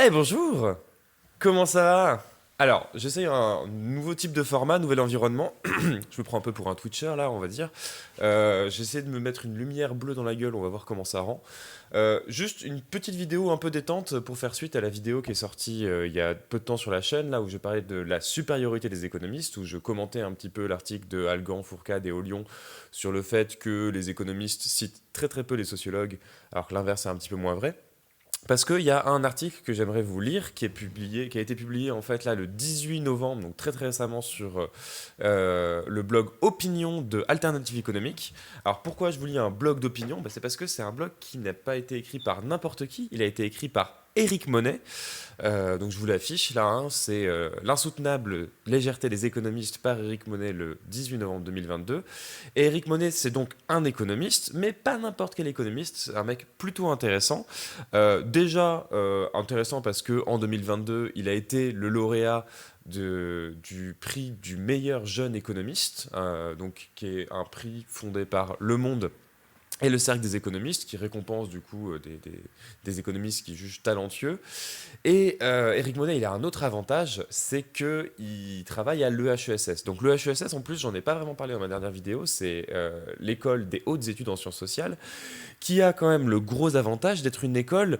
Bonjour! Comment ça va? Alors, j'essaye un nouveau type de format, nouvel environnement. Je me prends un peu pour un Twitcher là, on va dire. J'essaie de me mettre une lumière bleue dans la gueule, on va voir comment ça rend. Juste une petite vidéo un peu détente pour faire suite à la vidéo qui est sortie il y a peu de temps sur la chaîne, là où je parlais de la supériorité des économistes, où je commentais un petit peu l'article de Algan, Fourcade et Ollion sur le fait que les économistes citent très très peu les sociologues, alors que l'inverse est un petit peu moins vrai. Parce qu'il y a un article que j'aimerais vous lire qui a été publié en fait là le 18 novembre, donc très très récemment sur le blog Opinion de Alternative économique. Alors pourquoi je vous lis un blog d'opinion? C'est parce que c'est un blog qui n'a pas été écrit par n'importe qui, il a été écrit par Éric Monet. Donc je vous l'affiche là, hein, c'est L'insoutenable légèreté des économistes par Éric Monet le 18 novembre 2022. Et Éric Monet, c'est donc un économiste, mais pas n'importe quel économiste, un mec plutôt intéressant. Déjà intéressant parce que en 2022, il a été le lauréat du prix du meilleur jeune économiste, donc qui est un prix fondé par Le Monde et le Cercle des économistes, qui récompense du coup des économistes qui jugent talentueux. Et Éric Monet, il a un autre avantage, c'est qu'il travaille à l'EHESS. Donc l'EHESS, en plus, j'en ai pas vraiment parlé dans ma dernière vidéo, c'est l'école des hautes études en sciences sociales, qui a quand même le gros avantage d'être une école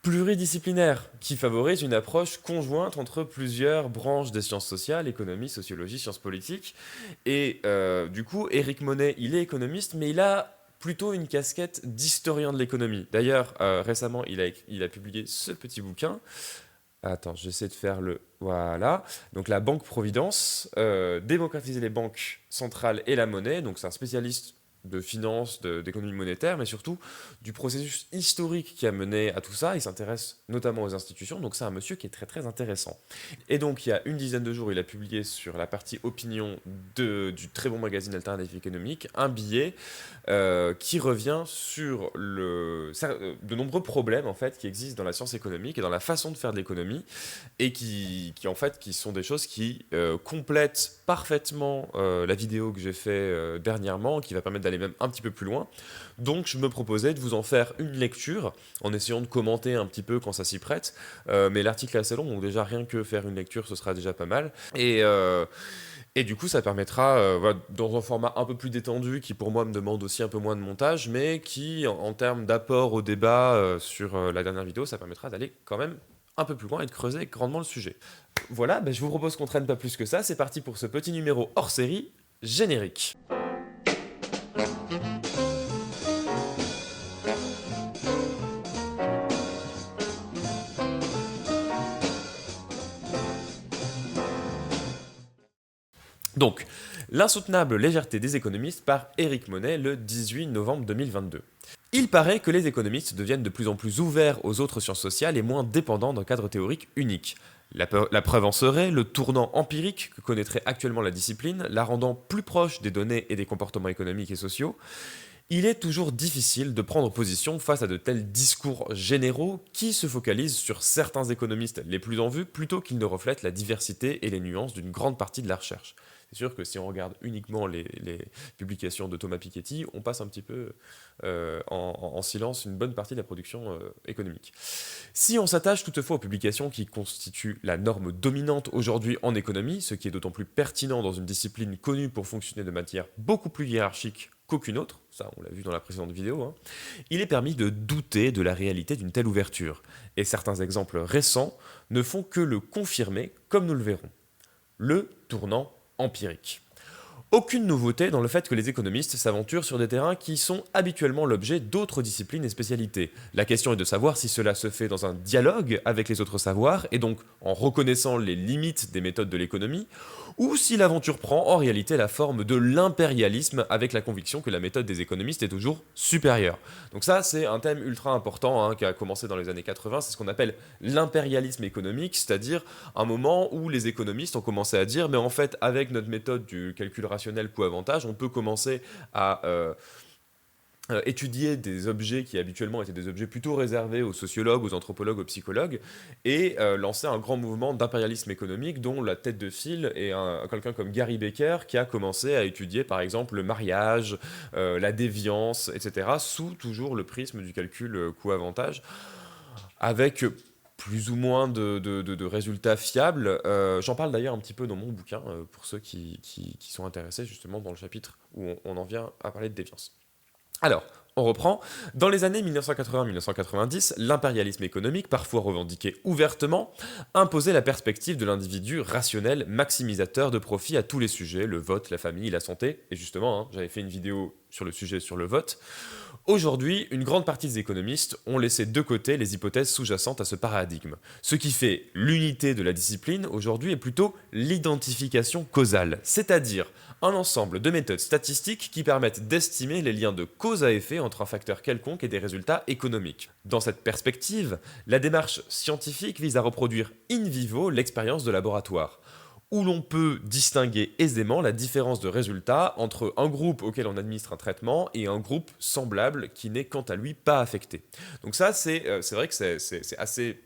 pluridisciplinaire, qui favorise une approche conjointe entre plusieurs branches des sciences sociales, économie, sociologie, sciences politiques. Et du coup, Éric Monet, il est économiste, mais il a plutôt une casquette d'historien de l'économie. D'ailleurs, récemment, il a publié ce petit bouquin. Attends, j'essaie de faire le... Voilà. Donc la Banque Providence, démocratiser les banques centrales et la monnaie. Donc c'est un spécialiste de finance, d'économie monétaire, mais surtout du processus historique qui a mené à tout ça. Il s'intéresse notamment aux institutions, donc c'est un monsieur qui est très très intéressant. Et donc il y a une dizaine de jours, il a publié sur la partie opinion du très bon magazine Alternative économique un billet qui revient sur de nombreux problèmes en fait qui existent dans la science économique et dans la façon de faire de l'économie et en fait qui sont des choses qui complètent parfaitement la vidéo que j'ai fait dernièrement, qui va permettre d'aller même un petit peu plus loin. Donc je me proposais de vous en faire une lecture en essayant de commenter un petit peu quand ça s'y prête. Mais l'article est assez long, donc déjà rien que faire une lecture, ce sera déjà pas mal. Et du coup, ça permettra, voilà, dans un format un peu plus détendu, qui pour moi me demande aussi un peu moins de montage, mais qui, en termes d'apport au débat sur la dernière vidéo, ça permettra d'aller quand même un peu plus loin et de creuser grandement le sujet. Voilà, je vous propose qu'on traîne pas plus que ça. C'est parti pour ce petit numéro hors série, générique. Donc, L'insoutenable légèreté des économistes par Éric Monet le 18 novembre 2022. Il paraît que les économistes deviennent de plus en plus ouverts aux autres sciences sociales et moins dépendants d'un cadre théorique unique. La preuve en serait le tournant empirique que connaîtrait actuellement la discipline, la rendant plus proche des données et des comportements économiques et sociaux. Il est toujours difficile de prendre position face à de tels discours généraux qui se focalisent sur certains économistes les plus en vue plutôt qu'ils ne reflètent la diversité et les nuances d'une grande partie de la recherche. C'est sûr que si on regarde uniquement les publications de Thomas Piketty, on passe un petit peu en silence une bonne partie de la production économique. Si on s'attache toutefois aux publications qui constituent la norme dominante aujourd'hui en économie, ce qui est d'autant plus pertinent dans une discipline connue pour fonctionner de manière beaucoup plus hiérarchique qu'aucune autre, ça on l'a vu dans la précédente vidéo, hein, il est permis de douter de la réalité d'une telle ouverture. Et certains exemples récents ne font que le confirmer, comme nous le verrons. Le tournant empirique. Aucune nouveauté dans le fait que les économistes s'aventurent sur des terrains qui sont habituellement l'objet d'autres disciplines et spécialités. La question est de savoir si cela se fait dans un dialogue avec les autres savoirs, et donc en reconnaissant les limites des méthodes de l'économie, ou si l'aventure prend en réalité la forme de l'impérialisme avec la conviction que la méthode des économistes est toujours supérieure. Donc ça, c'est un thème ultra important qui a commencé dans les années 80, c'est ce qu'on appelle l'impérialisme économique, c'est-à-dire un moment où les économistes ont commencé à dire, mais en fait, avec notre méthode du calcul rationnel coût-avantage, on peut commencer à étudier des objets qui habituellement étaient des objets plutôt réservés aux sociologues, aux anthropologues, aux psychologues, et lancer un grand mouvement d'impérialisme économique dont la tête de file est quelqu'un comme Gary Becker qui a commencé à étudier par exemple le mariage, la déviance, etc., sous toujours le prisme du calcul coût-avantage, avec plus ou moins de résultats fiables. J'en parle d'ailleurs un petit peu dans mon bouquin, pour ceux qui sont intéressés justement dans le chapitre où on en vient à parler de déviance. Alors, on reprend. Dans les années 1980-1990, l'impérialisme économique, parfois revendiqué ouvertement, imposait la perspective de l'individu rationnel, maximisateur de profit à tous les sujets, le vote, la famille, la santé. Et justement, j'avais fait une vidéo sur le sujet sur le vote. Aujourd'hui, une grande partie des économistes ont laissé de côté les hypothèses sous-jacentes à ce paradigme. Ce qui fait l'unité de la discipline aujourd'hui est plutôt l'identification causale, c'est-à-dire un ensemble de méthodes statistiques qui permettent d'estimer les liens de cause à effet entre un facteur quelconque et des résultats économiques. Dans cette perspective, la démarche scientifique vise à reproduire in vivo l'expérience de laboratoire, où l'on peut distinguer aisément la différence de résultats entre un groupe auquel on administre un traitement et un groupe semblable qui n'est quant à lui pas affecté. Donc ça, c'est vrai que c'est assez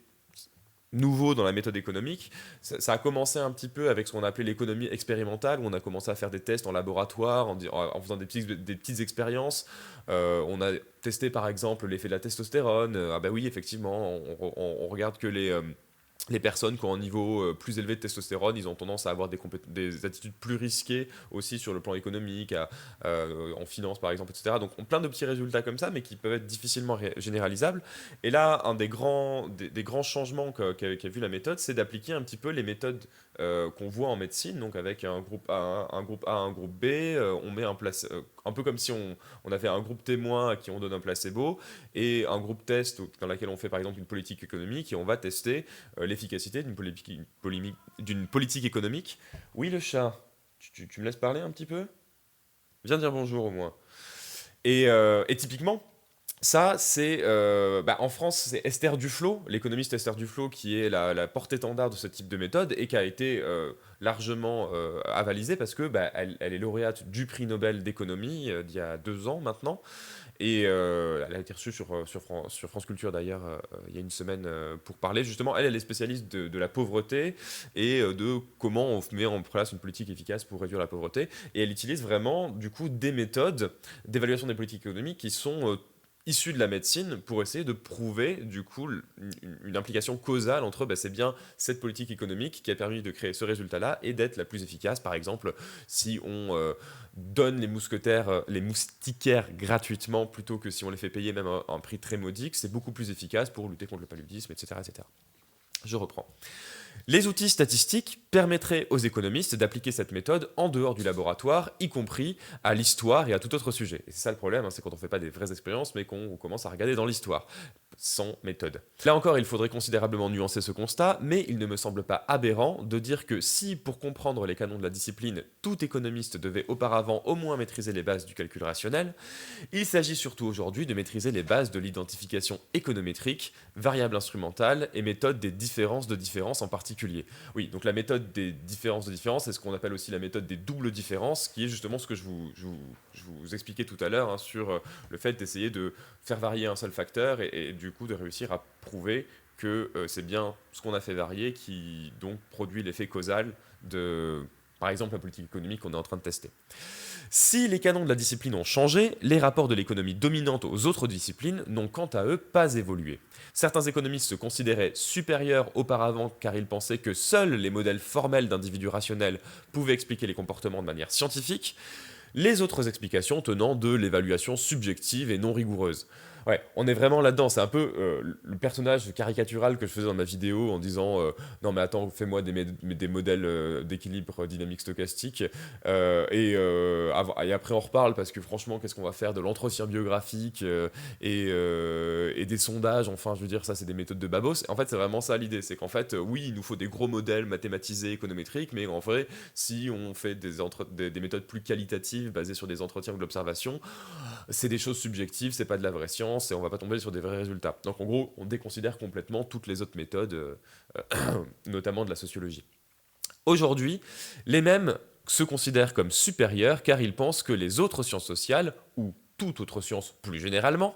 nouveau dans la méthode économique. Ça a commencé un petit peu avec ce qu'on appelait l'économie expérimentale, où on a commencé à faire des tests en laboratoire, en faisant des petites expériences. On a testé par exemple l'effet de la testostérone. Ah bah oui, effectivement, on regarde que les personnes qui ont un niveau plus élevé de testostérone, ils ont tendance à avoir des attitudes plus risquées aussi sur le plan économique, en finance par exemple, etc. Donc plein de petits résultats comme ça, mais qui peuvent être difficilement généralisables. Et là, un des grands changements qu'a vu la méthode, c'est d'appliquer un petit peu les méthodes qu'on voit en médecine, donc avec un groupe A, un groupe B, on met un peu comme si on avait un groupe témoin à qui on donne un placebo, et un groupe test dans lequel on fait par exemple une politique économique, et on va tester l'efficacité d'une politique économique. Oui, le chat, tu me laisses parler un petit peu? Viens dire bonjour au moins. Et typiquement, ça, c'est en France, c'est Esther Duflo, l'économiste Esther Duflo, qui est la porte-étendard de ce type de méthode et qui a été largement avalisée parce que elle est lauréate du prix Nobel d'économie d'il y a 2 ans maintenant. Et elle a été reçue sur France Culture d'ailleurs il y a une semaine pour parler justement. Elle est spécialiste de la pauvreté et de comment on met en place une politique efficace pour réduire la pauvreté. Et elle utilise vraiment du coup des méthodes d'évaluation des politiques économiques qui sont issus de la médecine pour essayer de prouver du coup une implication causale entre c'est bien cette politique économique qui a permis de créer ce résultat-là et d'être la plus efficace. Par exemple, si on donne les moustiquaires gratuitement plutôt que si on les fait payer même un prix très modique, c'est beaucoup plus efficace pour lutter contre le paludisme, etc., etc. Je reprends. Les outils statistiques permettraient aux économistes d'appliquer cette méthode en dehors du laboratoire, y compris à l'histoire et à tout autre sujet. Et c'est ça le problème, c'est quand on ne fait pas des vraies expériences, mais qu'on commence à regarder dans l'histoire, sans méthode. Là encore, il faudrait considérablement nuancer ce constat, mais il ne me semble pas aberrant de dire que si, pour comprendre les canons de la discipline, tout économiste devait auparavant au moins maîtriser les bases du calcul rationnel, il s'agit surtout aujourd'hui de maîtriser les bases de l'identification économétrique, variable instrumentale et méthode des différences de différence en particulier. Oui, donc la méthode des différences de différence, c'est ce qu'on appelle aussi la méthode des doubles différences, qui est justement ce que je vous expliquais tout à l'heure sur le fait d'essayer de faire varier un seul facteur et du coup de réussir à prouver que c'est bien ce qu'on a fait varier qui donc produit l'effet causal de, par exemple, la politique économique qu'on est en train de tester. Si les canons de la discipline ont changé, les rapports de l'économie dominante aux autres disciplines n'ont quant à eux pas évolué. Certains économistes se considéraient supérieurs auparavant car ils pensaient que seuls les modèles formels d'individus rationnels pouvaient expliquer les comportements de manière scientifique, les autres explications tenant de l'évaluation subjective et non rigoureuse. Ouais, on est vraiment là-dedans. C'est un peu le personnage caricatural que je faisais dans ma vidéo en disant non mais attends, fais-moi des modèles d'équilibre dynamique stochastique et après on reparle parce que franchement qu'est-ce qu'on va faire de l'entretien biographique et des sondages. Enfin je veux dire ça c'est des méthodes de babos. En fait c'est vraiment ça l'idée, c'est qu'en fait oui il nous faut des gros modèles mathématisés économétriques, mais en vrai si on fait des méthodes plus qualitatives basées sur des entretiens ou de l'observation, c'est des choses subjectives, c'est pas de la vraie science et on va pas tomber sur des vrais résultats. Donc en gros, on déconsidère complètement toutes les autres méthodes, notamment de la sociologie. Aujourd'hui, les mêmes se considèrent comme supérieurs car ils pensent que les autres sciences sociales, ou toute autre science plus généralement,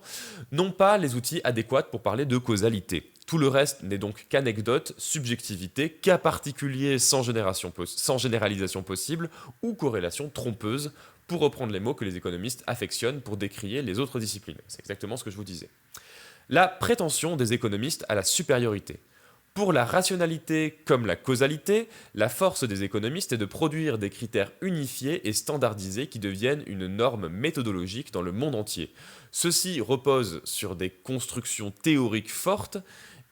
n'ont pas les outils adéquats pour parler de causalité. Tout le reste n'est donc qu'anecdote, subjectivité, cas particulier sans généralisation possible ou corrélation trompeuse, pour reprendre les mots que les économistes affectionnent pour décrier les autres disciplines. C'est exactement ce que je vous disais. La prétention des économistes à la supériorité. Pour la rationalité comme la causalité, la force des économistes est de produire des critères unifiés et standardisés qui deviennent une norme méthodologique dans le monde entier. Ceci repose sur des constructions théoriques fortes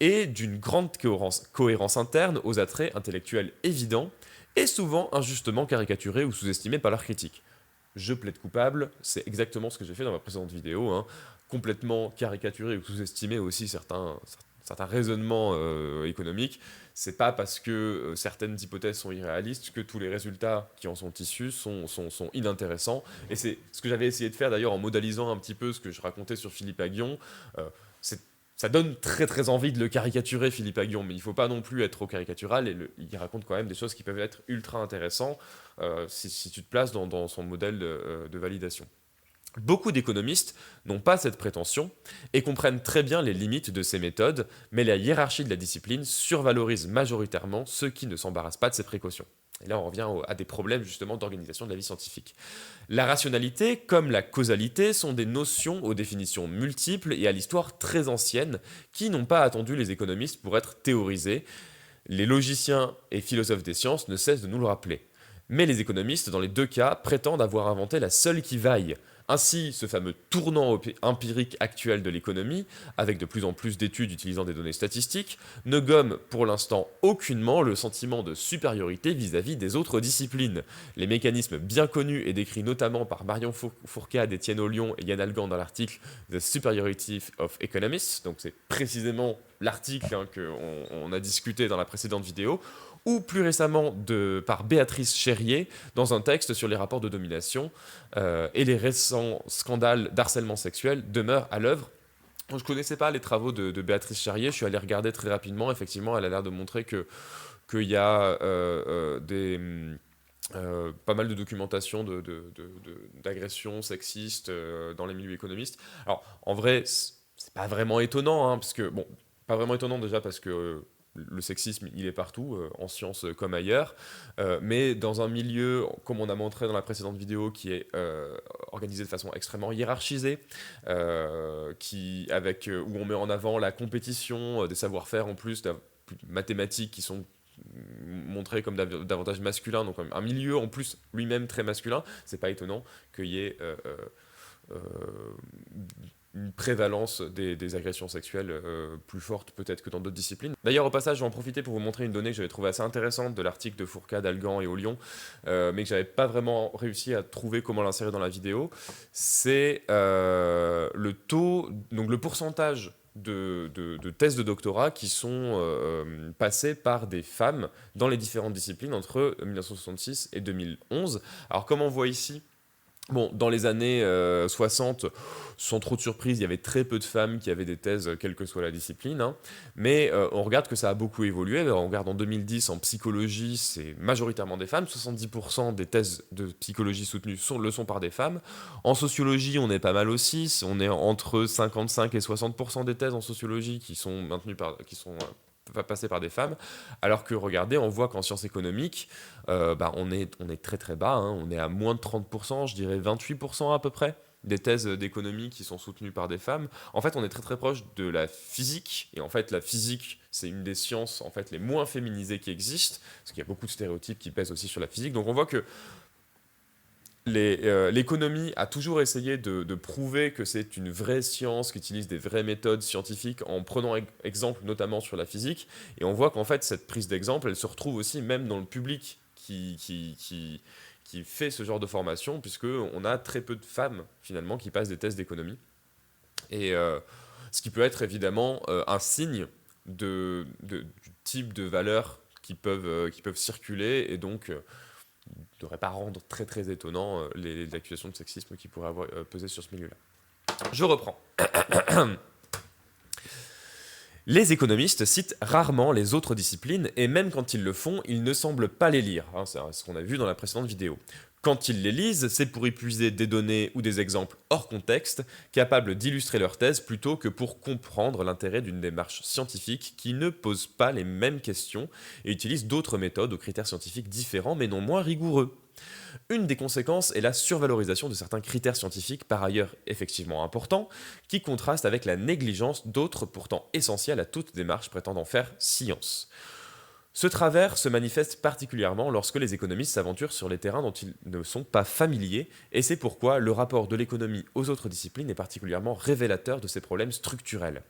et d'une grande cohérence interne aux attraits intellectuels évidents et souvent injustement caricaturés ou sous-estimés par leurs critiques. Je plaide coupable, c'est exactement ce que j'ai fait dans ma précédente vidéo, hein. Complètement caricaturé ou sous-estimé aussi certains raisonnements économiques. C'est pas parce que certaines hypothèses sont irréalistes que tous les résultats qui en sont issus sont inintéressants. Et c'est ce que j'avais essayé de faire d'ailleurs en modalisant un petit peu ce que je racontais sur Philippe Aghion. Euh, Ça donne très très envie de le caricaturer, Philippe Aghion, mais il ne faut pas non plus être trop caricatural, et il raconte quand même des choses qui peuvent être ultra intéressantes si tu te places dans son modèle de validation. Beaucoup d'économistes n'ont pas cette prétention et comprennent très bien les limites de ces méthodes, mais la hiérarchie de la discipline survalorise majoritairement ceux qui ne s'embarrassent pas de ces précautions. Et là, on revient à des problèmes justement d'organisation de la vie scientifique. La rationalité, comme la causalité, sont des notions aux définitions multiples et à l'histoire très ancienne qui n'ont pas attendu les économistes pour être théorisées. Les logiciens et philosophes des sciences ne cessent de nous le rappeler. Mais les économistes, dans les deux cas, prétendent avoir inventé la seule qui vaille. Ainsi, ce fameux tournant empirique actuel de l'économie, avec de plus en plus d'études utilisant des données statistiques, ne gomme pour l'instant aucunement le sentiment de supériorité vis-à-vis des autres disciplines. Les mécanismes bien connus et décrits notamment par Marion Fourcade, Étienne Ollion et Yann Algan dans l'article The Superiority of Economists, donc c'est précisément l'article qu'on a discuté dans la précédente vidéo, ou plus récemment par Béatrice Chérier dans un texte sur les rapports de domination, et les récents scandales d'harcèlement sexuel demeurent à l'œuvre. Je ne connaissais pas les travaux de Béatrice Chérier, je suis allé regarder très rapidement, effectivement elle a l'air de montrer qu'il y a pas mal de documentation d'agressions sexistes dans les milieux économistes. Alors en vrai, c'est pas vraiment étonnant, hein, parce que, bon, pas vraiment étonnant déjà parce que le sexisme, il est partout, en sciences comme ailleurs, mais dans un milieu, comme on a montré dans la précédente vidéo, qui est organisé de façon extrêmement hiérarchisée, où on met en avant la compétition, des savoir-faire en plus, mathématiques qui sont montrés comme davantage masculins, donc un milieu en plus lui-même très masculin, c'est pas étonnant qu'il y ait une prévalence des agressions sexuelles plus forte peut-être que dans d'autres disciplines. D'ailleurs, au passage, je vais en profiter pour vous montrer une donnée que j'avais trouvée assez intéressante de l'article de Fourcade, Algan et Ollion, mais que j'avais pas vraiment réussi à trouver comment l'insérer dans la vidéo. C'est le taux, donc le pourcentage de thèses de doctorat qui sont passées par des femmes dans les différentes disciplines entre 1966 et 2011. Alors, comme on voit ici, bon, dans les années 60, sans trop de surprise, il y avait très peu de femmes qui avaient des thèses, quelle que soit la discipline, hein. Mais on regarde que ça a beaucoup évolué. Alors, on regarde en 2010, en psychologie, c'est majoritairement des femmes. 70% des thèses de psychologie soutenues le sont par des femmes. En sociologie, on est pas mal aussi. On est entre 55 et 60% des thèses en sociologie qui sont maintenues passées par des femmes, alors que regardez, on voit qu'en sciences économiques, on est très très bas, hein. On est à moins de 30%, je dirais 28% à peu près, des thèses d'économie qui sont soutenues par des femmes. En fait, on est très très proche de la physique, et en fait, la physique, c'est une des sciences en fait les moins féminisées qui existent, parce qu'il y a beaucoup de stéréotypes qui pèsent aussi sur la physique, donc on voit que l'économie a toujours essayé de prouver que c'est une vraie science, qui utilise des vraies méthodes scientifiques en prenant exemple notamment sur la physique. Et on voit qu'en fait, cette prise d'exemple, elle se retrouve aussi même dans le public qui fait ce genre de formation, puisqu'on a très peu de femmes, finalement, qui passent des tests d'économie. Et ce qui peut être évidemment un signe du type de valeurs qui peuvent circuler, et donc ne devrait pas rendre très très étonnant les accusations de sexisme qui pourraient avoir pesé sur ce milieu-là. Je reprends. Les économistes citent rarement les autres disciplines, et même quand ils le font, ils ne semblent pas les lire, hein, c'est ce qu'on a vu dans la précédente vidéo. Quand ils les lisent, c'est pour y puiser des données ou des exemples hors contexte, capables d'illustrer leur thèse plutôt que pour comprendre l'intérêt d'une démarche scientifique qui ne pose pas les mêmes questions et utilise d'autres méthodes aux critères scientifiques différents mais non moins rigoureux. Une des conséquences est la survalorisation de certains critères scientifiques par ailleurs effectivement importants, qui contrastent avec la négligence d'autres pourtant essentiels à toute démarche prétendant faire science. Ce travers se manifeste particulièrement lorsque les économistes s'aventurent sur les terrains dont ils ne sont pas familiers, et c'est pourquoi le rapport de l'économie aux autres disciplines est particulièrement révélateur de ces problèmes structurels.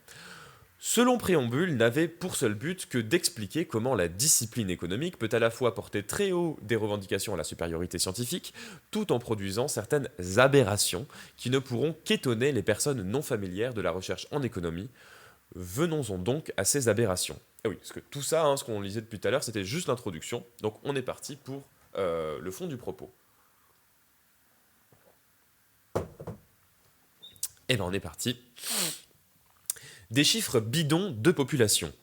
Ce long préambule n'avait pour seul but que d'expliquer comment la discipline économique peut à la fois porter très haut des revendications à la supériorité scientifique, tout en produisant certaines aberrations qui ne pourront qu'étonner les personnes non familières de la recherche en économie. Venons-en donc à ces aberrations. Ah oui, parce que tout ça, ce qu'on lisait depuis tout à l'heure, c'était juste l'introduction, donc on est parti pour le fond du propos. Et bien on est parti. Des chiffres bidons de population.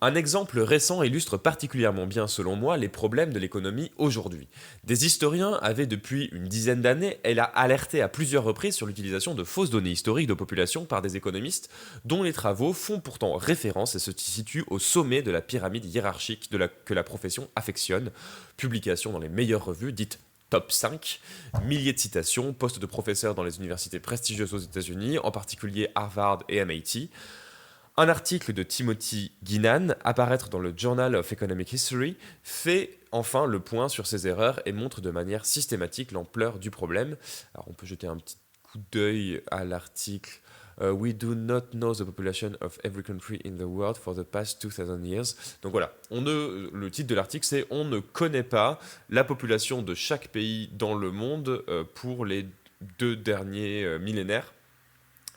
Un exemple récent illustre particulièrement bien, selon moi, les problèmes de l'économie aujourd'hui. Des historiens avaient depuis une dizaine d'années alerté à plusieurs reprises sur l'utilisation de fausses données historiques de population par des économistes dont les travaux font pourtant référence et se situent au sommet de la pyramide hiérarchique que la profession affectionne. Publication dans les meilleures revues dites Top 5, milliers de citations, postes de professeurs dans les universités prestigieuses aux États-Unis, en particulier Harvard et MIT. Un article de Timothy Guinan, apparaître dans le Journal of Economic History, fait enfin le point sur ces erreurs et montre de manière systématique l'ampleur du problème. Alors on peut jeter un petit coup d'œil à l'article We do not know the population of every country in the world for the past 2000 years. Donc voilà, le titre de l'article c'est On ne connaît pas la population de chaque pays dans le monde pour les 2 derniers millénaires.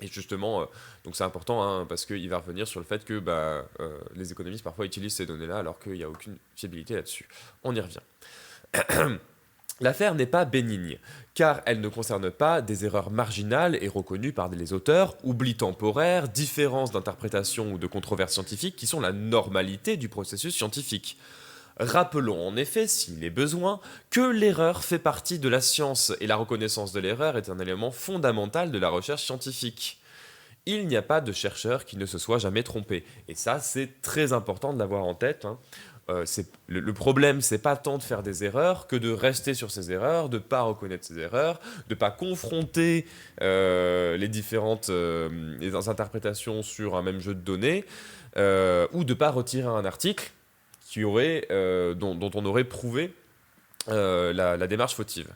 Et justement, donc c'est important parce qu'il va revenir sur le fait que les économistes parfois utilisent ces données-là alors qu'il n'y a aucune fiabilité là-dessus. On y revient. L'affaire n'est pas bénigne, car elle ne concerne pas des erreurs marginales et reconnues par les auteurs, oublis temporaires, différences d'interprétation ou de controverses scientifiques qui sont la normalité du processus scientifique. Rappelons en effet, s'il est besoin, que l'erreur fait partie de la science et la reconnaissance de l'erreur est un élément fondamental de la recherche scientifique. Il n'y a pas de chercheur qui ne se soit jamais trompé. Et ça, c'est très important de l'avoir en tête. Le problème, c'est pas tant de faire des erreurs que de rester sur ces erreurs, de ne pas reconnaître ces erreurs, de ne pas confronter les différentes les interprétations sur un même jeu de données, ou de ne pas retirer un article dont on aurait prouvé la démarche fautive.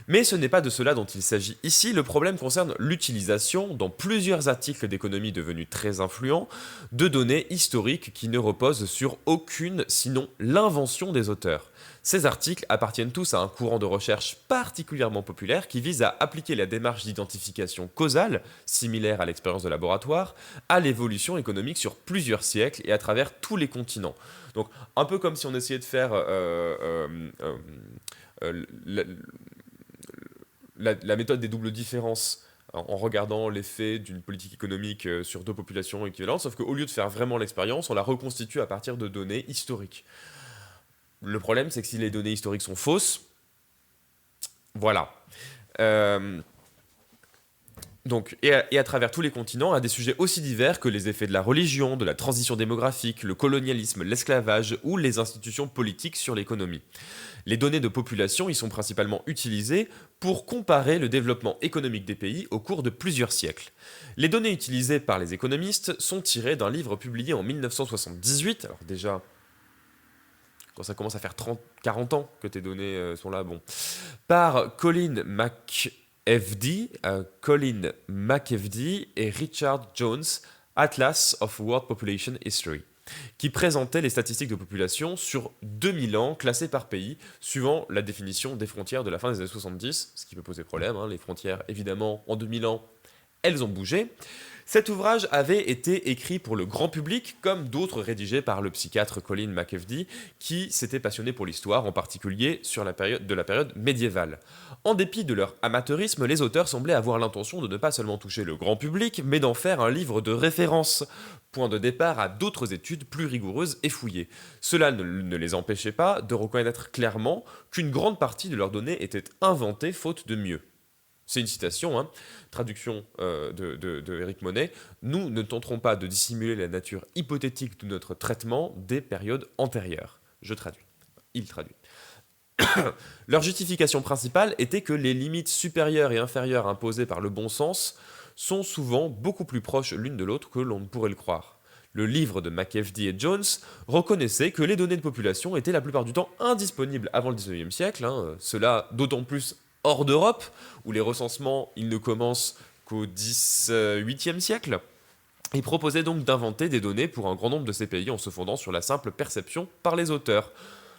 Mais ce n'est pas de cela dont il s'agit ici. Le problème concerne l'utilisation, dans plusieurs articles d'économie devenus très influents, de données historiques qui ne reposent sur aucune, sinon l'invention des auteurs. Ces articles appartiennent tous à un courant de recherche particulièrement populaire qui vise à appliquer la démarche d'identification causale, similaire à l'expérience de laboratoire, à l'évolution économique sur plusieurs siècles et à travers tous les continents. Donc, un peu comme si on essayait de faire la méthode des doubles différences en regardant l'effet d'une politique économique sur 2 populations équivalentes, sauf qu'au lieu de faire vraiment l'expérience, on la reconstitue à partir de données historiques. Le problème, c'est que si les données historiques sont fausses, voilà. Et à travers tous les continents, à des sujets aussi divers que les effets de la religion, de la transition démographique, le colonialisme, l'esclavage ou les institutions politiques sur l'économie. Les données de population y sont principalement utilisées pour comparer le développement économique des pays au cours de plusieurs siècles. Les données utilisées par les économistes sont tirées d'un livre publié en 1978, alors déjà, quand ça commence à faire 40 ans que tes données sont là, par Colin McEvedy et Richard Jones, Atlas of World Population History, qui présentait les statistiques de population sur 2000 ans classées par pays, suivant la définition des frontières de la fin des années 70, ce qui peut poser problème, les frontières, évidemment, en 2000 ans, elles ont bougé. Cet ouvrage avait été écrit pour le grand public, comme d'autres rédigés par le psychiatre Colin McEvedy, qui s'était passionné pour l'histoire, en particulier sur la période médiévale. En dépit de leur amateurisme, les auteurs semblaient avoir l'intention de ne pas seulement toucher le grand public, mais d'en faire un livre de référence, point de départ à d'autres études plus rigoureuses et fouillées. Cela ne les empêchait pas de reconnaître clairement qu'une grande partie de leurs données était inventée faute de mieux. C'est une citation, traduction de Eric Monet. Nous ne tenterons pas de dissimuler la nature hypothétique de notre traitement des périodes antérieures. Je traduis. Il traduit. Leur justification principale était que les limites supérieures et inférieures imposées par le bon sens sont souvent beaucoup plus proches l'une de l'autre que l'on ne pourrait le croire. Le livre de McFD et Jones reconnaissait que les données de population étaient la plupart du temps indisponibles avant le 19e siècle, cela d'autant plus hors d'Europe, où les recensements ils ne commencent qu'au 18e siècle. Il proposait donc d'inventer des données pour un grand nombre de ces pays en se fondant sur la simple perception par les auteurs.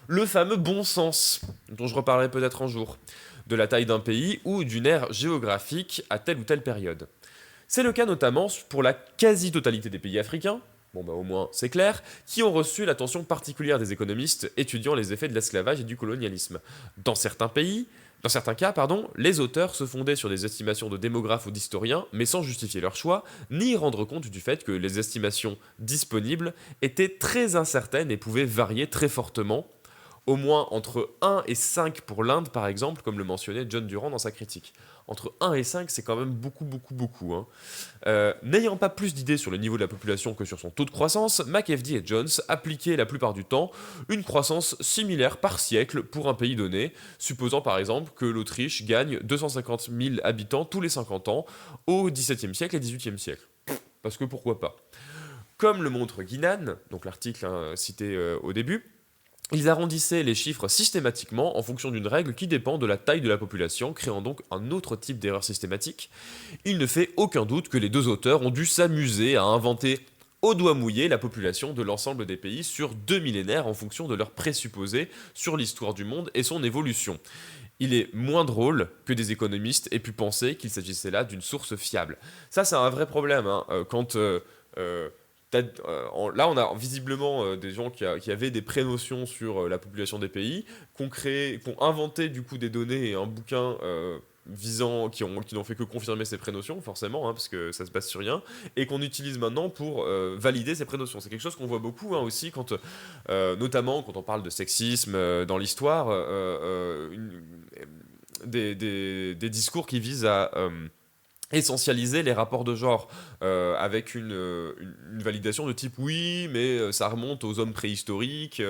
Le fameux bon sens, dont je reparlerai peut-être un jour, de la taille d'un pays ou d'une ère géographique à telle ou telle période. C'est le cas notamment pour la quasi-totalité des pays africains, bon bah au moins c'est clair, qui ont reçu l'attention particulière des économistes étudiant les effets de l'esclavage et du colonialisme. Dans certains cas, les auteurs se fondaient sur des estimations de démographes ou d'historiens, mais sans justifier leur choix, ni rendre compte du fait que les estimations disponibles étaient très incertaines et pouvaient varier très fortement, au moins entre 1 et 5 pour l'Inde, par exemple, comme le mentionnait John Durand dans sa critique. Entre 1 et 5, c'est quand même beaucoup. N'ayant pas plus d'idées sur le niveau de la population que sur son taux de croissance, McFD et Jones appliquaient la plupart du temps une croissance similaire par siècle pour un pays donné, supposant par exemple que l'Autriche gagne 250 000 habitants tous les 50 ans au XVIIe siècle et XVIIIe siècle. Parce que pourquoi pas. Comme le montre Guinan, donc l'article cité au début, ils arrondissaient les chiffres systématiquement en fonction d'une règle qui dépend de la taille de la population, créant donc un autre type d'erreur systématique. Il ne fait aucun doute que les deux auteurs ont dû s'amuser à inventer au doigt mouillé la population de l'ensemble des pays sur 2 millénaires en fonction de leurs présupposés sur l'histoire du monde et son évolution. Il est moins drôle que des économistes aient pu penser qu'il s'agissait là d'une source fiable. Ça, c'est un vrai problème, quand... là, on a visiblement des gens qui avaient des prénotions sur la population des pays, qui ont inventé du coup des données et un bouquin qui n'ont fait que confirmer ces prénotions, forcément, parce que ça se base sur rien, et qu'on utilise maintenant pour valider ces prénotions. C'est quelque chose qu'on voit beaucoup aussi, notamment quand on parle de sexisme dans l'histoire, des discours qui visent à essentialiser les rapports de genre avec une validation de type oui mais ça remonte aux hommes préhistoriques,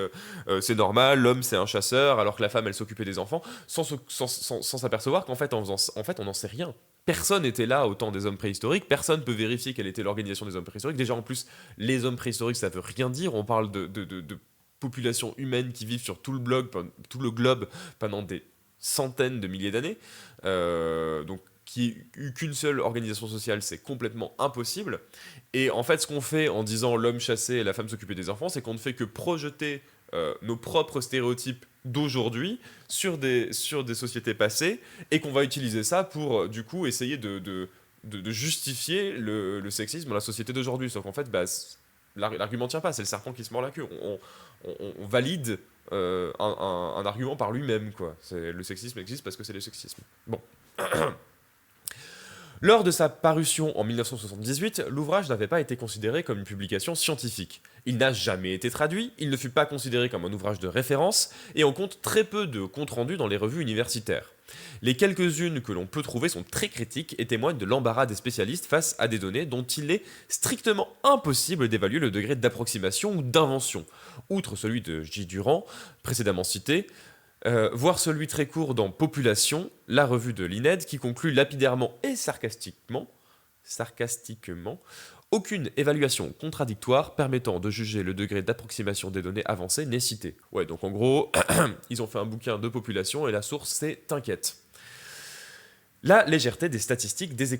c'est normal, l'homme c'est un chasseur alors que la femme elle s'occupait des enfants sans s'apercevoir qu'en fait, en fait on n'en sait rien. Personne n'était là au temps des hommes préhistoriques, personne ne peut vérifier quelle était l'organisation des hommes préhistoriques. Déjà en plus les hommes préhistoriques ça veut rien dire, on parle de populations humaines qui vivent sur tout le globe pendant des centaines de milliers d'années, donc qui ait eu qu'une seule organisation sociale, c'est complètement impossible. Et en fait, ce qu'on fait en disant l'homme chassait et la femme s'occupait des enfants, c'est qu'on ne fait que projeter nos propres stéréotypes d'aujourd'hui sur des sociétés passées, et qu'on va utiliser ça pour, du coup, essayer de justifier le sexisme dans la société d'aujourd'hui. Sauf qu'en fait, l'argument ne tient pas, c'est le serpent qui se mord la queue. On valide un argument par lui-même, quoi. Le sexisme existe parce que c'est le sexisme. Bon. Lors de sa parution en 1978, l'ouvrage n'avait pas été considéré comme une publication scientifique. Il n'a jamais été traduit, il ne fut pas considéré comme un ouvrage de référence, et on compte très peu de comptes rendus dans les revues universitaires. Les quelques-unes que l'on peut trouver sont très critiques et témoignent de l'embarras des spécialistes face à des données dont il est strictement impossible d'évaluer le degré d'approximation ou d'invention. Outre celui de J. Durand, précédemment cité, voir celui très court dans Population, la revue de l'INED, qui conclut lapidairement et sarcastiquement, aucune évaluation contradictoire permettant de juger le degré d'approximation des données avancées n'est citée. Ouais, donc en gros, ils ont fait un bouquin de population et la source c'est T'inquiète. La légèreté statistique des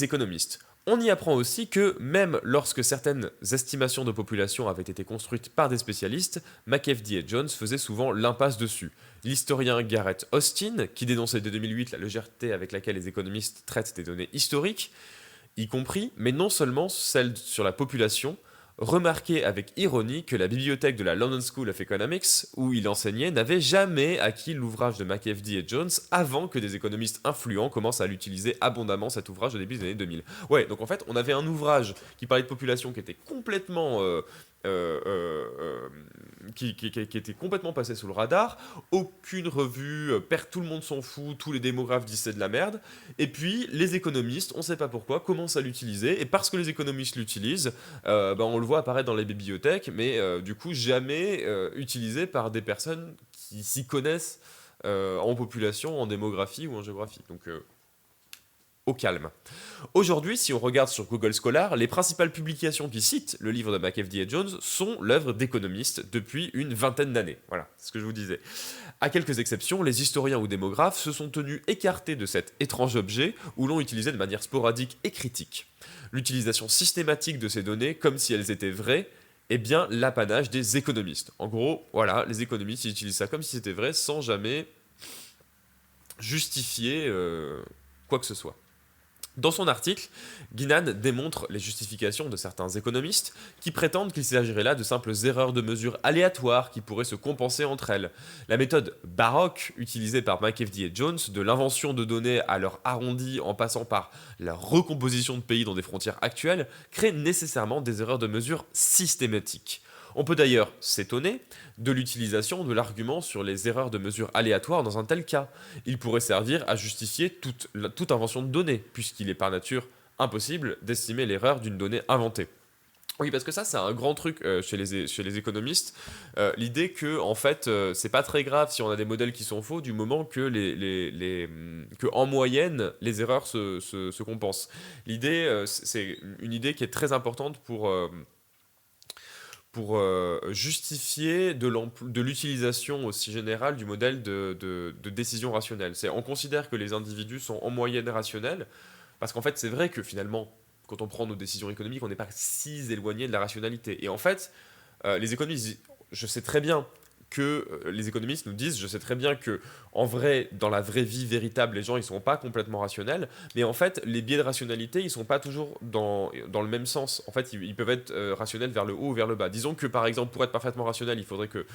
économistes. On y apprend aussi que, même lorsque certaines estimations de population avaient été construites par des spécialistes, McFD et Jones faisaient souvent l'impasse dessus. L'historien Garrett Austin, qui dénonçait dès 2008 la légèreté avec laquelle les économistes traitent des données historiques, y compris, mais non seulement celles sur la population, remarquait avec ironie que la bibliothèque de la London School of Economics, où il enseignait, n'avait jamais acquis l'ouvrage de McFD et Jones avant que des économistes influents commencent à l'utiliser abondamment, cet ouvrage au début des années 2000. Ouais, donc en fait, on avait un ouvrage qui parlait de population qui était complètement qui était complètement passé sous le radar. Aucune revue, tout le monde s'en fout, tous les démographes disent c'est de la merde. Et puis les économistes, on ne sait pas pourquoi, commencent à l'utiliser. Et parce que les économistes l'utilisent, on le voit apparaître dans les bibliothèques, mais du coup jamais utilisé par des personnes qui s'y connaissent en population, en démographie ou en géographie. Donc au calme. Aujourd'hui, si on regarde sur Google Scholar, les principales publications qui citent le livre de McAfee et Jones sont l'œuvre d'économistes depuis une vingtaine d'années. Voilà, c'est ce que je vous disais. À quelques exceptions, les historiens ou démographes se sont tenus écartés de cet étrange objet ou l'ont utilisé de manière sporadique et critique. L'utilisation systématique de ces données, comme si elles étaient vraies, est bien l'apanage des économistes. En gros, voilà, les économistes ils utilisent ça comme si c'était vrai sans jamais justifier quoi que ce soit. Dans son article, Guinan démontre les justifications de certains économistes qui prétendent qu'il s'agirait là de simples erreurs de mesure aléatoires qui pourraient se compenser entre elles. La méthode baroque utilisée par McAfee et Jones, de l'invention de données à leur arrondi en passant par la recomposition de pays dans des frontières actuelles, crée nécessairement des erreurs de mesure systématiques. On peut d'ailleurs s'étonner de l'utilisation de l'argument sur les erreurs de mesure aléatoires dans un tel cas. Il pourrait servir à justifier toute invention de données, puisqu'il est par nature impossible d'estimer l'erreur d'une donnée inventée. Oui, parce que ça, c'est un grand truc chez les économistes. L'idée que, en fait, c'est pas très grave si on a des modèles qui sont faux, du moment que, que en moyenne, les erreurs se compensent. L'idée, c'est une idée qui est très importante pour justifier de l'utilisation aussi générale du modèle de décision rationnelle. On considère que les individus sont en moyenne rationnels, parce qu'en fait, c'est vrai que finalement, quand on prend nos décisions économiques, on n'est pas si éloigné de la rationalité. Et en fait, les économistes, je sais très bien que les économistes nous disent, je sais très bien que en vrai, dans la vraie vie véritable, les gens ils sont pas complètement rationnels, mais en fait, les biais de rationalité ils sont pas toujours dans le même sens. En fait, ils peuvent être rationnels vers le haut ou vers le bas. Disons que par exemple, pour être parfaitement rationnel, il faudrait que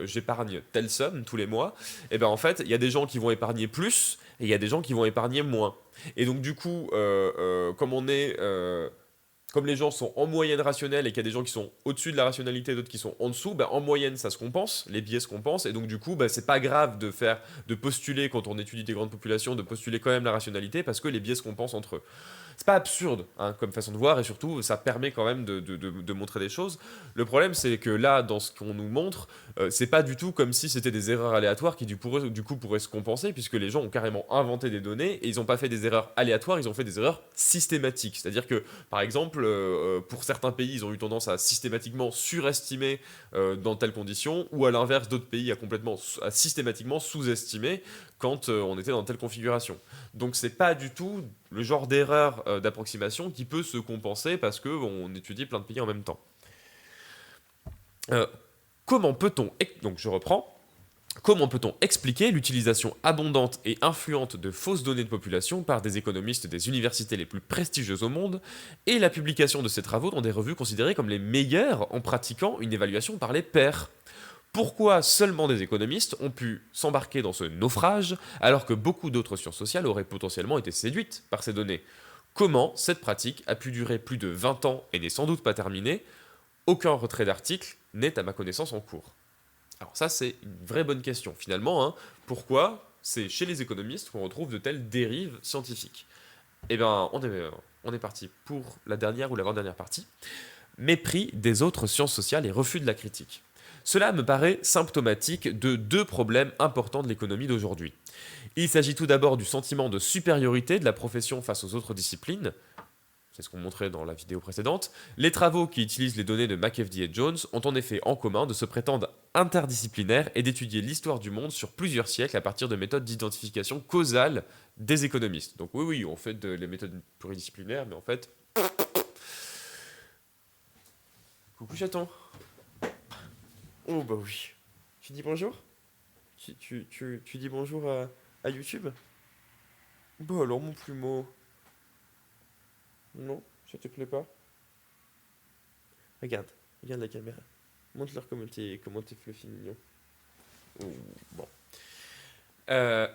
j'épargne telle somme tous les mois. Et ben en fait, il y a des gens qui vont épargner plus et il y a des gens qui vont épargner moins. Et donc du coup, comme les gens sont en moyenne rationnelle et qu'il y a des gens qui sont au-dessus de la rationalité et d'autres qui sont en dessous, bah, en moyenne ça se compense, les biais se compensent, et donc du coup bah, c'est pas grave de postuler quand on étudie des grandes populations, de postuler quand même la rationalité parce que les biais se compensent entre eux. C'est pas absurde hein, comme façon de voir, et surtout ça permet quand même de montrer des choses. Le problème c'est que là, dans ce qu'on nous montre, c'est pas du tout comme si c'était des erreurs aléatoires qui du coup pourraient se compenser, puisque les gens ont carrément inventé des données et ils n'ont pas fait des erreurs aléatoires, ils ont fait des erreurs systématiques. C'est-à-dire que par exemple, pour certains pays, ils ont eu tendance à systématiquement surestimer dans telles conditions, ou à l'inverse, d'autres pays à systématiquement sous-estimer quand on était dans telle configuration. Donc c'est pas du tout le genre d'erreur d'approximation qui peut se compenser parce qu'on étudie plein de pays en même temps. Euh, comment peut-on... Donc je reprends. Comment peut-on expliquer l'utilisation abondante et influente de fausses données de population par des économistes des universités les plus prestigieuses au monde et la publication de ces travaux dans des revues considérées comme les meilleures en pratiquant une évaluation par les pairs? Pourquoi seulement des économistes ont pu s'embarquer dans ce naufrage alors que beaucoup d'autres sciences sociales auraient potentiellement été séduites par ces données? Comment cette pratique a pu durer plus de 20 ans et n'est sans doute pas terminée? Aucun retrait d'article n'est à ma connaissance en cours. Alors ça, c'est une vraie bonne question. Finalement, hein, pourquoi c'est chez les économistes qu'on retrouve de telles dérives scientifiques? Eh bien, on est parti pour la dernière ou l'avant-dernière partie. Mépris des autres sciences sociales et refus de la critique. Cela me paraît symptomatique de deux problèmes importants de l'économie d'aujourd'hui. Il s'agit tout d'abord du sentiment de supériorité de la profession face aux autres disciplines. C'est ce qu'on montrait dans la vidéo précédente. Les travaux qui utilisent les données de McAfee et Jones ont en effet en commun de se prétendre interdisciplinaires et d'étudier l'histoire du monde sur plusieurs siècles à partir de méthodes d'identification causale des économistes. Donc oui, on fait les méthodes pluridisciplinaires, mais en fait... Coucou chaton. Oh bah oui. Tu dis bonjour? Tu dis bonjour à YouTube? Bah alors mon plumeau. Non, ça te plaît pas? Regarde la caméra. Montre-leur comment t'es fluffy mignon. Oh, bon. Euh,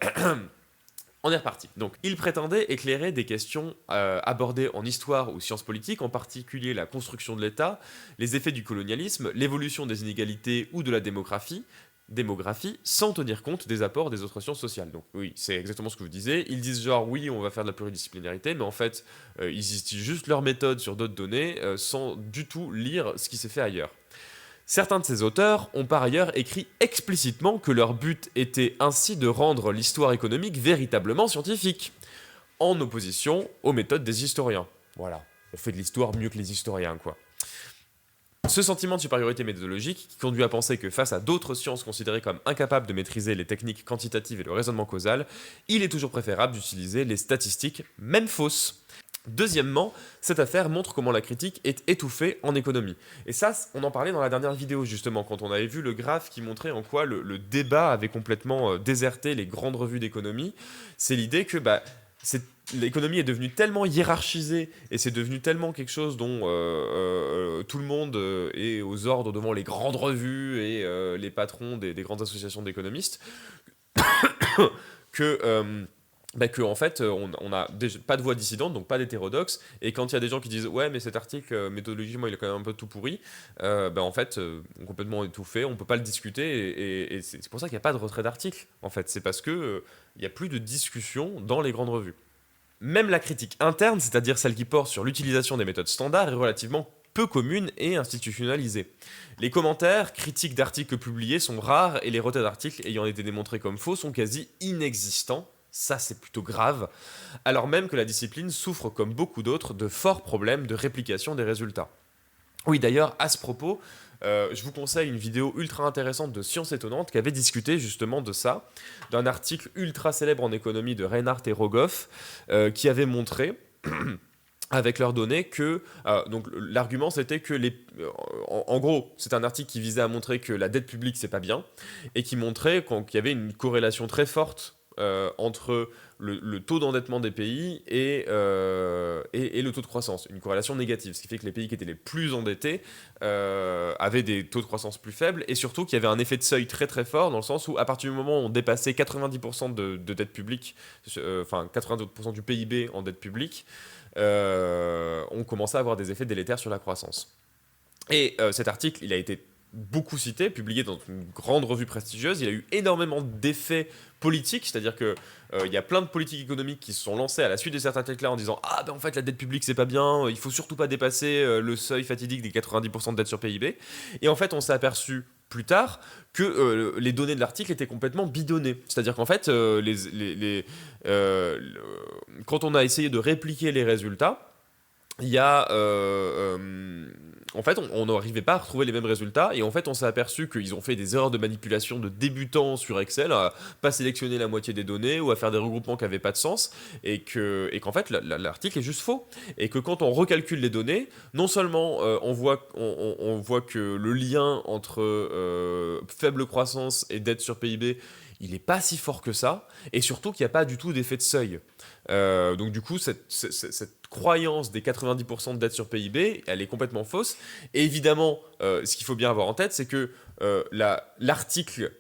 On est reparti. Donc, il prétendait éclairer des questions abordées en histoire ou sciences politiques, en particulier la construction de l'État, les effets du colonialisme, l'évolution des inégalités ou de la démographie, sans tenir compte des apports des autres sciences sociales. Donc oui, c'est exactement ce que vous disiez. Ils disent genre oui, on va faire de la pluridisciplinarité, mais en fait, ils utilisent juste leur méthode sur d'autres données, sans du tout lire ce qui s'est fait ailleurs. Certains de ces auteurs ont par ailleurs écrit explicitement que leur but était ainsi de rendre l'histoire économique véritablement scientifique, en opposition aux méthodes des historiens. Voilà, on fait de l'histoire mieux que les historiens, quoi. Ce sentiment de supériorité méthodologique qui conduit à penser que face à d'autres sciences considérées comme incapables de maîtriser les techniques quantitatives et le raisonnement causal, il est toujours préférable d'utiliser les statistiques, même fausses. Deuxièmement, cette affaire montre comment la critique est étouffée en économie. Et ça, on en parlait dans la dernière vidéo, justement, quand on avait vu le graphe qui montrait en quoi le débat avait complètement déserté les grandes revues d'économie. C'est l'idée que l'économie est devenue tellement hiérarchisée et c'est devenu tellement quelque chose dont tout le monde est aux ordres devant les grandes revues et les patrons des grandes associations d'économistes que en fait, on a pas de voix dissidente, donc pas d'hétérodoxe, et quand il y a des gens qui disent ouais mais cet article méthodologiquement il est quand même un peu tout pourri, en fait on est complètement étouffé, on peut pas le discuter, et c'est pour ça qu'il n'y a pas de retrait d'article en fait, c'est parce que il n'y a plus de discussion dans les grandes revues. Même la critique interne, c'est-à-dire celle qui porte sur l'utilisation des méthodes standards, est relativement peu commune et institutionnalisée. Les commentaires, critiques d'articles publiés sont rares et les retraits d'articles ayant été démontrés comme faux sont quasi inexistants. Ça, c'est plutôt grave, alors même que la discipline souffre, comme beaucoup d'autres, de forts problèmes de réplication des résultats. Oui, d'ailleurs, à ce propos, je vous conseille une vidéo ultra intéressante de Science Étonnante qui avait discuté justement de ça, d'un article ultra célèbre en économie de Reinhardt et Rogoff, qui avait montré avec leurs données que donc l'argument c'était que en gros c'est un article qui visait à montrer que la dette publique c'est pas bien et qui montrait qu'il y avait une corrélation très forte entre le taux d'endettement des pays et le taux de croissance, une corrélation négative, ce qui fait que les pays qui étaient les plus endettés avaient des taux de croissance plus faibles, et surtout qu'il y avait un effet de seuil très très fort, dans le sens où à partir du moment où on dépassait 90% de dette publique, 90% du PIB en dette publique, on commençait à avoir des effets délétères sur la croissance. Et cet article, il a été beaucoup cité, publié dans une grande revue prestigieuse. Il a eu énormément d'effets politiques, c'est-à-dire que il y a plein de politiques économiques qui se sont lancées à la suite de cet article-là en disant ah ben en fait la dette publique c'est pas bien, il faut surtout pas dépasser le seuil fatidique des 90% de dette sur PIB. Et en fait on s'est aperçu plus tard que les données de l'article étaient complètement bidonnées. C'est-à-dire qu'en fait quand on a essayé de répliquer les résultats, il y a en fait, on n'arrivait pas à retrouver les mêmes résultats, et en fait, on s'est aperçu qu'ils ont fait des erreurs de manipulation de débutants sur Excel, à pas sélectionner la moitié des données ou à faire des regroupements qui n'avaient pas de sens, et qu'en fait, l'article est juste faux. Et que quand on recalcule les données, non seulement on voit que le lien entre faible croissance et dette sur PIB, il n'est pas si fort que ça, et surtout qu'il n'y a pas du tout d'effet de seuil. Donc du coup, cette croyance des 90% de dette sur PIB, elle est complètement fausse. Et évidemment, ce qu'il faut bien avoir en tête, c'est que l'article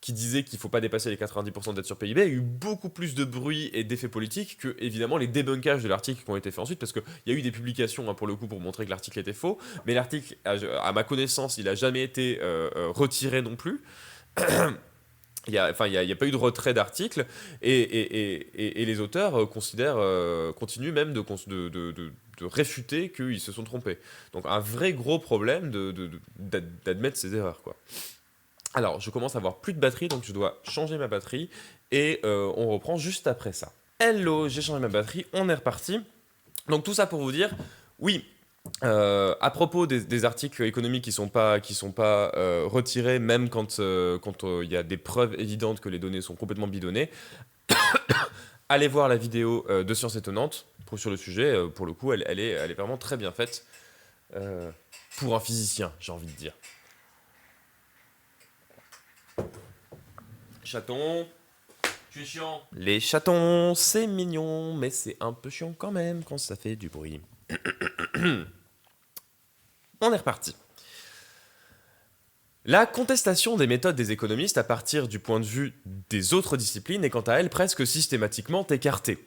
qui disait qu'il ne faut pas dépasser les 90% de dette sur PIB a eu beaucoup plus de bruit et d'effets politiques que, évidemment, les débunkages de l'article qui ont été faits ensuite, parce qu'il y a eu des publications, hein, pour le coup, pour montrer que l'article était faux, mais l'article, à ma connaissance, il n'a jamais été retiré non plus. Il n'y a pas eu de retrait d'article, et les auteurs continuent même de réfuter qu'ils se sont trompés. Donc un vrai gros problème d'admettre ces erreurs, quoi. Alors, je commence à avoir plus de batterie, donc je dois changer ma batterie, et on reprend juste après ça. Hello, j'ai changé ma batterie, on est reparti. Donc tout ça pour vous dire, oui, à propos des articles économiques qui sont pas retirés, même quand il y a des preuves évidentes que les données sont complètement bidonnées, allez voir la vidéo de Science Étonnante sur le sujet. Pour le coup, elle est vraiment très bien faite pour un physicien, j'ai envie de dire. Chaton, tu es chiant. Les chatons, c'est mignon, mais c'est un peu chiant quand même quand ça fait du bruit. On est reparti. La contestation des méthodes des économistes à partir du point de vue des autres disciplines est quant à elle presque systématiquement écartée.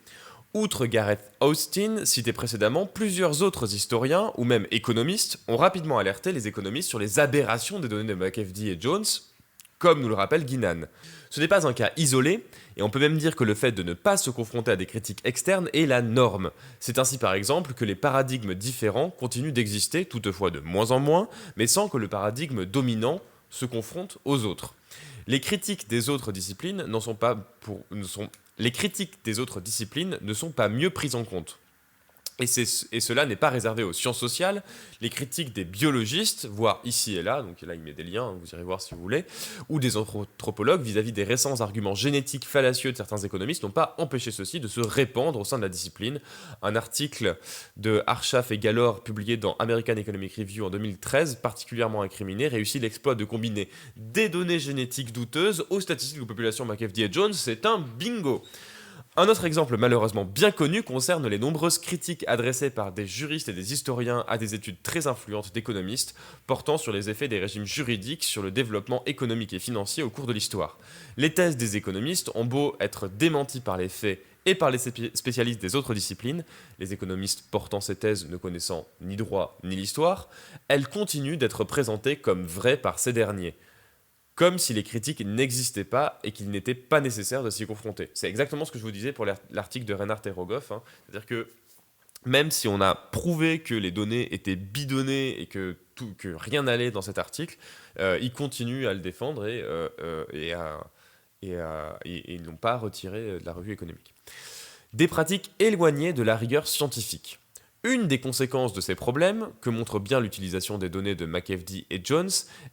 Outre Gareth Austin, cité précédemment, plusieurs autres historiens, ou même économistes, ont rapidement alerté les économistes sur les aberrations des données de McAfee et Jones, comme nous le rappelle Guinan. Ce n'est pas un cas isolé, et on peut même dire que le fait de ne pas se confronter à des critiques externes est la norme. C'est ainsi par exemple que les paradigmes différents continuent d'exister, toutefois de moins en moins, mais sans que le paradigme dominant se confronte aux autres. Les critiques des autres disciplines les critiques des autres disciplines ne sont pas mieux prises en compte. Et cela n'est pas réservé aux sciences sociales. Les critiques des biologistes, voire ici et là, donc là il met des liens, vous irez voir si vous voulez, ou des anthropologues vis-à-vis des récents arguments génétiques fallacieux de certains économistes n'ont pas empêché ceux-ci de se répandre au sein de la discipline. Un article de Arshaf et Galor publié dans American Economic Review en 2013, particulièrement incriminé, réussit l'exploit de combiner des données génétiques douteuses aux statistiques de population McAfee et Jones. C'est un bingo! Un autre exemple malheureusement bien connu concerne les nombreuses critiques adressées par des juristes et des historiens à des études très influentes d'économistes portant sur les effets des régimes juridiques sur le développement économique et financier au cours de l'histoire. Les thèses des économistes ont beau être démenties par les faits et par les spécialistes des autres disciplines, les économistes portant ces thèses ne connaissant ni droit ni l'histoire, elles continuent d'être présentées comme vraies par ces derniers, comme si les critiques n'existaient pas et qu'il n'était pas nécessaire de s'y confronter. C'est exactement ce que je vous disais pour l'article de Reinhard et Rogoff. C'est-à-dire que même si on a prouvé que les données étaient bidonnées et que rien n'allait dans cet article, ils continuent à le défendre et ils n'ont pas retiré de la revue économique. Des pratiques éloignées de la rigueur scientifique. Une des conséquences de ces problèmes, que montre bien l'utilisation des données de McAfee et Jones,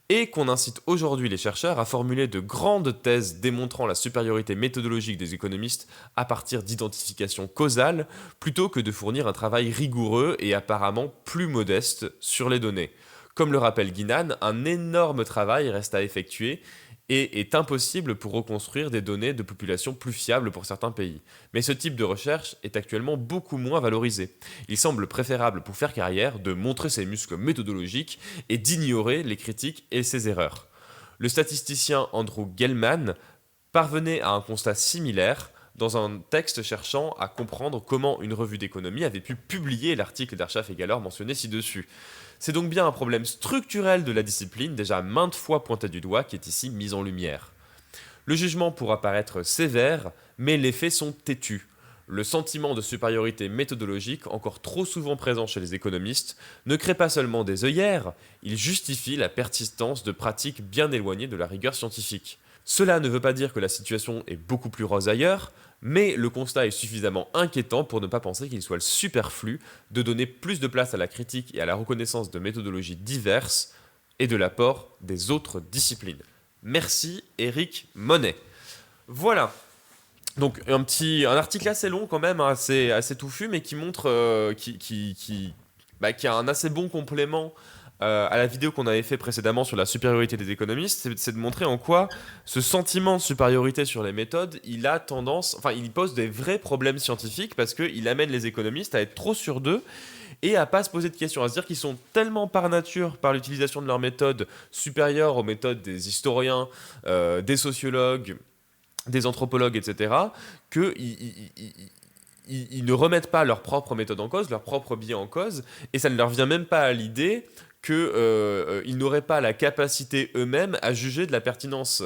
est qu'on incite aujourd'hui les chercheurs à formuler de grandes thèses démontrant la supériorité méthodologique des économistes à partir d'identifications causales, plutôt que de fournir un travail rigoureux et apparemment plus modeste sur les données. Comme le rappelle Guinan, un énorme travail reste à effectuer et est impossible pour reconstruire des données de population plus fiables pour certains pays. Mais ce type de recherche est actuellement beaucoup moins valorisé. Il semble préférable pour faire carrière de montrer ses muscles méthodologiques et d'ignorer les critiques et ses erreurs. Le statisticien Andrew Gell-Mann parvenait à un constat similaire dans un texte cherchant à comprendre comment une revue d'économie avait pu publier l'article d'Arshaf et Galor mentionné ci-dessus. C'est donc bien un problème structurel de la discipline, déjà maintes fois pointé du doigt, qui est ici mis en lumière. Le jugement pourra paraître sévère, mais les faits sont têtus. Le sentiment de supériorité méthodologique, encore trop souvent présent chez les économistes, ne crée pas seulement des œillères, il justifie la persistance de pratiques bien éloignées de la rigueur scientifique. Cela ne veut pas dire que la situation est beaucoup plus rose ailleurs, mais le constat est suffisamment inquiétant pour ne pas penser qu'il soit superflu de donner plus de place à la critique et à la reconnaissance de méthodologies diverses et de l'apport des autres disciplines. Merci Eric Monet. Voilà. Donc un article assez long quand même, assez touffu, mais qui montre, qui a un assez bon complément à la vidéo qu'on avait fait précédemment sur la supériorité des économistes, c'est de montrer en quoi ce sentiment de supériorité sur les méthodes, il pose des vrais problèmes scientifiques parce qu'il amène les économistes à être trop sûrs d'eux et à pas se poser de questions, à se dire qu'ils sont tellement par nature, par l'utilisation de leurs méthodes, supérieures aux méthodes des historiens, des sociologues, des anthropologues, etc., qu'ils ne remettent pas leur propre méthode en cause, leur propre biais en cause, et ça ne leur vient même pas à l'idée qu'ils n'auraient pas la capacité eux-mêmes à juger de la pertinence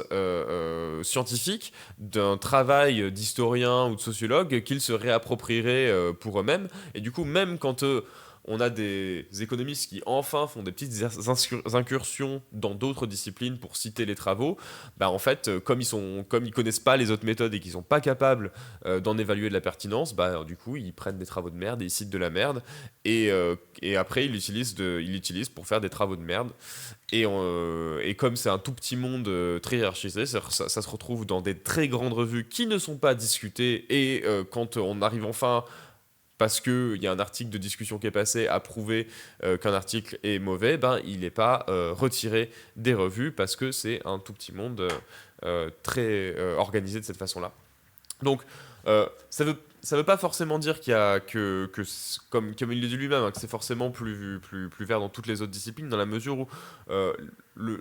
scientifique d'un travail d'historien ou de sociologue qu'ils se réapproprieraient pour eux-mêmes. Et du coup, même quand on a des économistes qui enfin font des petites incursions dans d'autres disciplines pour citer les travaux, bah en fait, comme ils connaissent pas les autres méthodes et qu'ils sont pas capables d'en évaluer de la pertinence, bah du coup ils prennent des travaux de merde et ils citent de la merde et après ils l'utilisent pour faire des travaux de merde et comme c'est un tout petit monde très hiérarchisé, ça se retrouve dans des très grandes revues qui ne sont pas discutées et quand on arrive enfin parce qu'il y a un article de discussion qui est passé à prouver qu'un article est mauvais, ben, il n'est pas retiré des revues parce que c'est un tout petit monde très organisé de cette façon-là. Donc, ça veut pas forcément dire comme il le dit lui-même, hein, que c'est forcément plus vert dans toutes les autres disciplines, dans la mesure où le,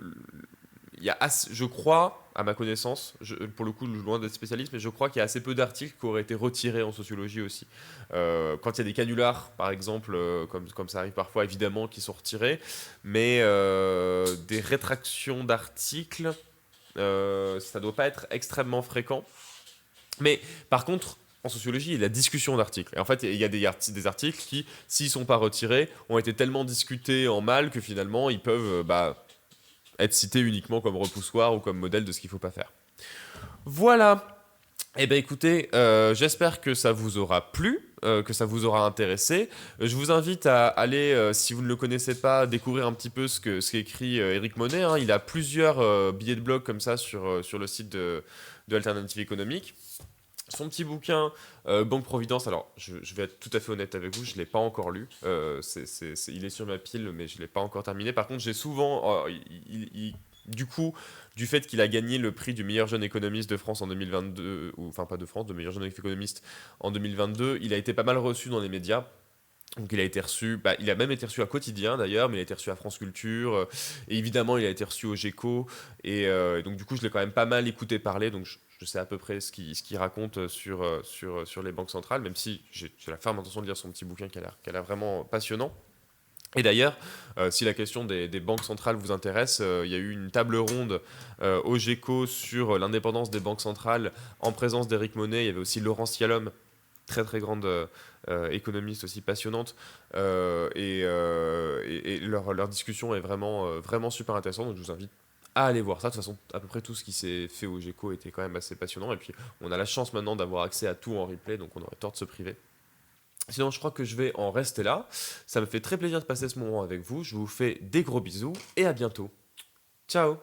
je crois, à ma connaissance, pour le coup, loin d'être spécialiste, mais je crois qu'il y a assez peu d'articles qui auraient été retirés en sociologie aussi. Quand il y a des canulars, par exemple, comme ça arrive parfois, évidemment, qui sont retirés, mais des rétractions d'articles, ça doit pas être extrêmement fréquent. Mais par contre, en sociologie, il y a la discussion d'articles. Et en fait, il y a des articles qui, s'ils sont pas retirés, ont été tellement discutés en mal que finalement, ils peuvent être cités uniquement comme repoussoir ou comme modèle de ce qu'il faut pas faire. Voilà. Eh bien écoutez, j'espère que ça vous aura plu, que ça vous aura intéressé. Je vous invite à aller, si vous ne le connaissez pas, découvrir un petit peu ce qu'écrit Éric Monet, hein. Il a plusieurs billets de blog comme ça sur le site de Alternative économique. Son petit bouquin, Banque Providence, alors je vais être tout à fait honnête avec vous, je ne l'ai pas encore lu. Il est sur ma pile, mais je ne l'ai pas encore terminé. Par contre, j'ai souvent. Du coup, du fait qu'il a gagné le prix du meilleur jeune économiste de France en 2022, ou enfin pas de France, de meilleur jeune économiste en 2022, il a été pas mal reçu dans les médias. Donc il a été reçu, il a même été reçu à Quotidien d'ailleurs, mais il a été reçu à France Culture, et évidemment il a été reçu au GECO, et donc du coup je l'ai quand même pas mal écouté parler, donc je sais à peu près ce qu'il raconte sur les banques centrales, même si j'ai la ferme intention de lire son petit bouquin qui a l'air vraiment passionnant. Et d'ailleurs, si la question des banques centrales vous intéresse, il y a eu une table ronde au GECO sur l'indépendance des banques centrales en présence d'Éric Monet. Il y avait aussi Laurence Yalom, très très grande économiste aussi passionnante, et leur discussion est vraiment super intéressante, donc je vous invite à aller voir ça. De toute façon, à peu près tout ce qui s'est fait au GECO était quand même assez passionnant, et puis on a la chance maintenant d'avoir accès à tout en replay, donc on aurait tort de se priver. Sinon, je crois que je vais en rester là. Ça me fait très plaisir de passer ce moment avec vous. Je vous fais des gros bisous et à bientôt. Ciao!